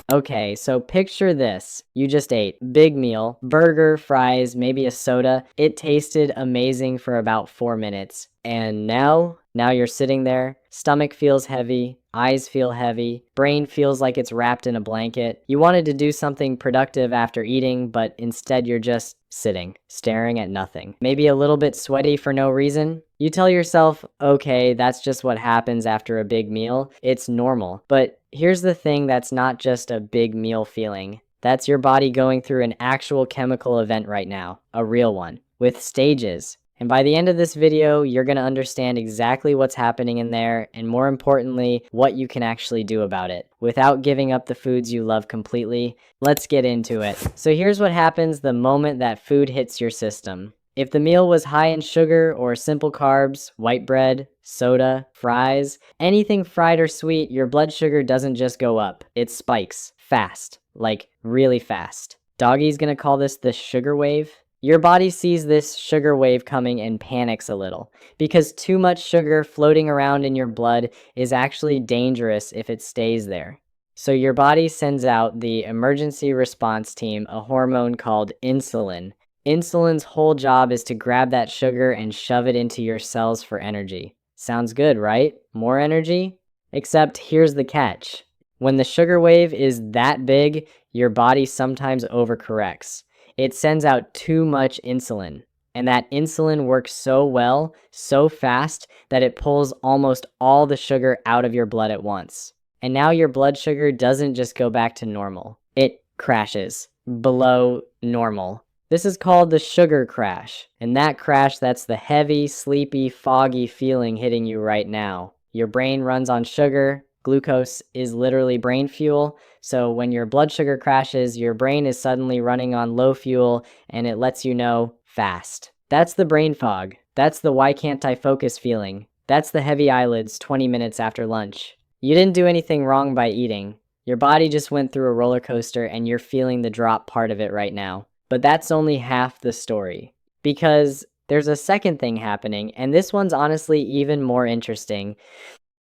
Okay, so picture this. You just ate big meal, burger, fries, maybe a soda. It tasted amazing for about 4 minutes. And now you're sitting there, stomach feels heavy, eyes feel heavy, brain feels like it's wrapped in a blanket. You wanted to do something productive after eating, but instead you're just sitting, staring at nothing. Maybe a little bit sweaty for no reason. You tell yourself, okay, that's just what happens after a big meal. It's normal. But here's the thing, that's not just a big meal feeling. That's your body going through an actual chemical event right now, a real one, with stages. And by the end of this video, you're going to understand exactly what's happening in there, and more importantly, what you can actually do about it without giving up the foods you love completely. Let's get into it. So here's what happens the moment that food hits your system. If the meal was high in sugar or simple carbs, white bread, soda, fries, anything fried or sweet, your blood sugar doesn't just go up. It spikes fast, like really fast. Doggy's gonna call this the sugar wave. Your body sees this sugar wave coming and panics a little because too much sugar floating around in your blood is actually dangerous if it stays there. So your body sends out the emergency response team a hormone called insulin. Insulin's whole job is to grab that sugar and shove it into your cells for energy. Sounds good, right? More energy? Except here's the catch. When the sugar wave is that big, your body sometimes overcorrects. It sends out too much insulin. And that insulin works so well, so fast, that it pulls almost all the sugar out of your blood at once. And now your blood sugar doesn't just go back to normal. It crashes below normal. This is called the sugar crash. And that crash, that's the heavy, sleepy, foggy feeling hitting you right now. Your brain runs on sugar. Glucose is literally brain fuel. So when your blood sugar crashes, your brain is suddenly running on low fuel and it lets you know fast. That's the brain fog. That's the why can't I focus feeling. That's the heavy eyelids 20 minutes after lunch. You didn't do anything wrong by eating. Your body just went through a roller coaster and you're feeling the drop part of it right now. But that's only half the story. Because there's a second thing happening, and this one's honestly even more interesting.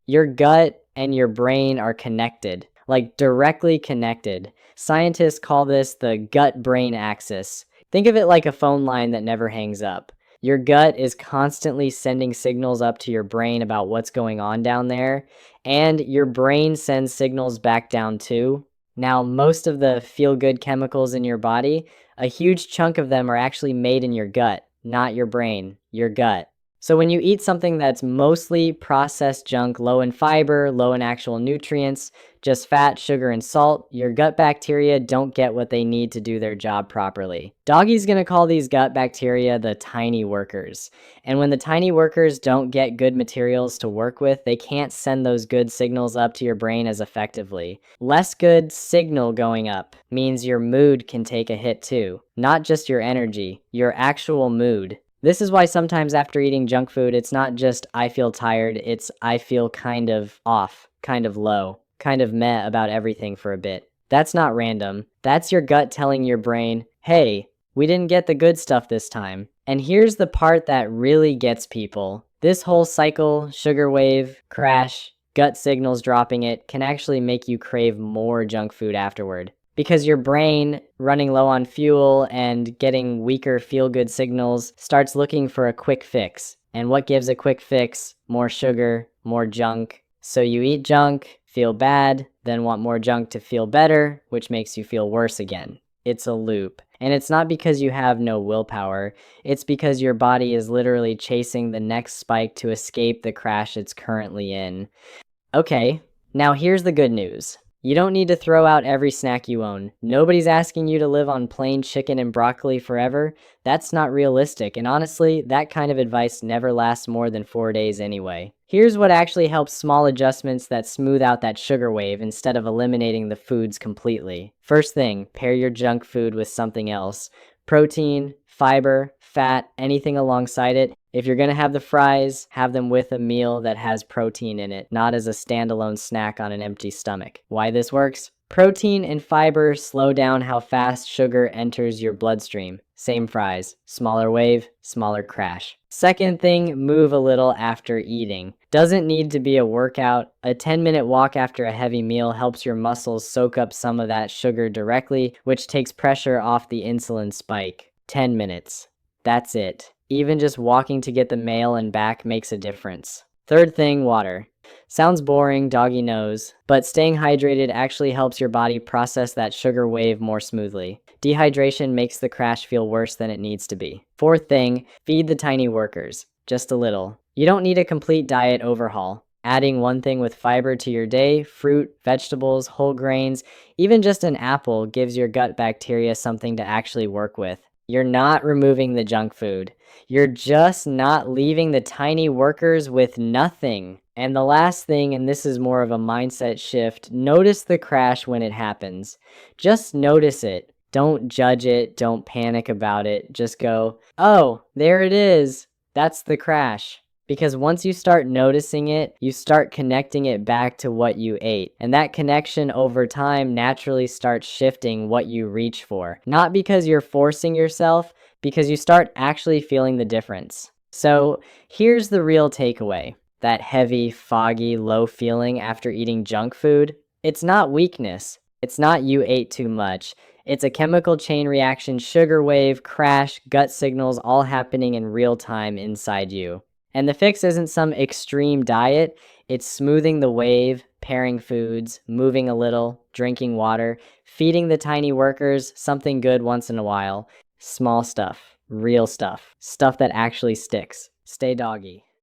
Your gut and your brain are connected, like directly connected. Scientists call this the gut-brain axis. Think of it like a phone line that never hangs up. Your gut is constantly sending signals up to your brain about what's going on down there, and your brain sends signals back down too. Now, most of the feel-good chemicals in your body, a huge chunk of them are actually made in your gut, not your brain, your gut. So when you eat something that's mostly processed junk, low in fiber, low in actual nutrients, just fat, sugar, and salt, your gut bacteria don't get what they need to do their job properly. Doggy's gonna call these gut bacteria the tiny workers. And when the tiny workers don't get good materials to work with, they can't send those good signals up to your brain as effectively. Less good signal going up means your mood can take a hit too. Not just your energy, your actual mood. This is why sometimes after eating junk food, it's not just I feel tired, it's I feel kind of off, kind of low, kind of meh about everything for a bit. That's not random. That's your gut telling your brain, hey, we didn't get the good stuff this time. And here's the part that really gets people. This whole cycle, sugar wave, crash, gut signals dropping it, can actually make you crave more junk food afterward. Because your brain, running low on fuel and getting weaker feel-good signals, starts looking for a quick fix. And what gives a quick fix? More sugar, more junk. So you eat junk, feel bad, then want more junk to feel better, which makes you feel worse again. It's a loop. And it's not because you have no willpower. It's because your body is literally chasing the next spike to escape the crash it's currently in. Okay, now here's the good news. You don't need to throw out every snack you own. Nobody's asking you to live on plain chicken and broccoli forever. That's not realistic, and honestly, that kind of advice never lasts more than 4 days anyway. Here's what actually helps: small adjustments that smooth out that sugar wave instead of eliminating the foods completely. First thing, pair your junk food with something else. Protein, fiber, fat, anything alongside it. If you're gonna have the fries, have them with a meal that has protein in it, not as a standalone snack on an empty stomach. Why this works? Protein and fiber slow down how fast sugar enters your bloodstream. Same fries, smaller wave, smaller crash. Second thing, move a little after eating. Doesn't need to be a workout. A 10-minute walk after a heavy meal helps your muscles soak up some of that sugar directly, which takes pressure off the insulin spike. 10 minutes. That's it. Even just walking to get the mail and back makes a difference. Third thing, water. Sounds boring, doggy knows, but staying hydrated actually helps your body process that sugar wave more smoothly. Dehydration makes the crash feel worse than it needs to be. Fourth thing, feed the tiny workers. Just a little. You don't need a complete diet overhaul. Adding one thing with fiber to your day, fruit, vegetables, whole grains, even just an apple gives your gut bacteria something to actually work with. You're not removing the junk food. You're just not leaving the tiny workers with nothing. And the last thing, and this is more of a mindset shift, notice the crash when it happens. Just notice it. Don't judge it. Don't panic about it. Just go, oh, there it is. That's the crash. Because once you start noticing it, you start connecting it back to what you ate. And that connection over time naturally starts shifting what you reach for. Not because you're forcing yourself, because you start actually feeling the difference. So here's the real takeaway. That heavy, foggy, low feeling after eating junk food, it's not weakness. It's not you ate too much. It's a chemical chain reaction, sugar wave, crash, gut signals all happening in real time inside you. And the fix isn't some extreme diet, it's smoothing the wave, pairing foods, moving a little, drinking water, feeding the tiny workers something good once in a while. Small stuff, real stuff, stuff that actually sticks. Stay doggy.